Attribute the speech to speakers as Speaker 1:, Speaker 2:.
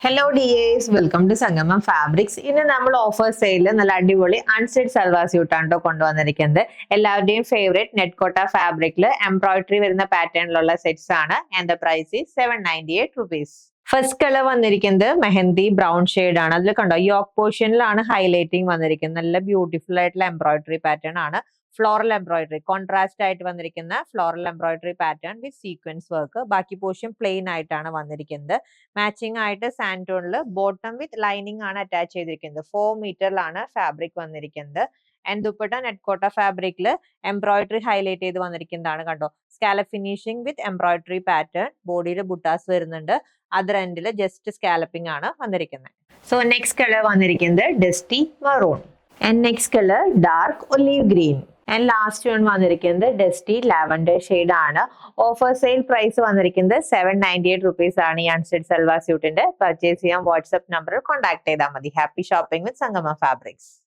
Speaker 1: Hello dears, welcome to സംഗമം fabrics. ഇന്ന് നമ്മൾ ഓഫർ സെയിലിൽ നല്ല അടിപൊളി അൺസ്റ്റഡ് സൽവാർ സ്യൂട്ടാണ് കൊണ്ടുവന്നിരിക്കുന്നത്. എല്ലാവരുടെയും ഫേവറേറ്റ് നെറ്റ് കോട്ട ഫാബ്രിക്കിൽ എംബ്രോയിഡറി വരുന്ന പാറ്റേണിലുള്ള സെറ്റ്സ് ആണ്. And the price is 798 rupees. First colour വന്നിരിക്കുന്നത് മെഹന്തി ബ്രൗൺ ഷെയ്ഡ് ആണ്. അതിൽ കണ്ടോ യോക്ക് പോർഷനിലാണ് ഹൈലൈറ്റിംഗ് വന്നിരിക്കുന്നത്. നല്ല ബ്യൂട്ടിഫുൾ ആയിട്ടുള്ള എംബ്രോയിഡറി പാറ്റേൺ ആണ്. ഫ്ലോറൽ എംബ്രോയിഡറി കോൺട്രാസ്റ്റ് ആയിട്ട് വന്നിരിക്കുന്ന ഫ്ലോറൽ എംബ്രോയിഡറി പാറ്റേൺ വിത്ത് സീക്വൻസ് വർക്ക്. ബാക്കി പോർഷൻ പ്ലെയിൻ ആയിട്ടാണ് വന്നിരിക്കുന്നത്. മാച്ചിങ് ആയിട്ട് സാൻഡോണിൽ ബോട്ടം വിത്ത് ലൈനിങ് ആണ് അറ്റാച്ച് ചെയ്തിരിക്കുന്നത്. 4 മീറ്ററിലാണ് ഫാബ്രിക് വന്നിരിക്കുന്നത്. ആൻഡ് ദുപ്പട്ട നെറ്റ് കോട്ട ഫാബ്രിക്കിൽ എംബ്രോയിഡറി ഹൈലൈറ്റ് ചെയ്ത് വന്നിരിക്കുന്നതാണ്. കണ്ടോ സ്കാലപ്പ് ഫിനിഷിംഗ് വിത്ത് എംബ്രോയിഡറി പാറ്റേൺ. ബോഡിയിൽ ബുട്ടാസ് വരുന്നുണ്ട്. അതർ എൻഡിൽ ജസ്റ്റ് സ്കാലപ്പിംഗ് ആണ് വന്നിരിക്കുന്നത്. സോ നെക്സ്റ്റ് കളർ വന്നിരിക്കുന്നത് dusty maroon. And next colour dark olive green. And last one വന്നിരിക്കുന്നത് ഡസ്റ്റി ലാവൻഡർ ഷെയ്ഡ് ആണ്. ഓഫർ സെയിൽ പ്രൈസ് വന്നിരിക്കുന്നത് 798 rupees ആണ്. ഈ അൺസ്റ്റഡ് സൽവാർ സ്യൂട്ടിന്റെ പർച്ചേസ് ചെയ്യാൻ വാട്സ്ആപ്പ് നമ്പറിൽ കോൺടാക്ട് ചെയ്താൽ മതി. ഹാപ്പി ഷോപ്പിംഗ് വിത്ത് സംഗമ ഫാബ്രിക്സ്.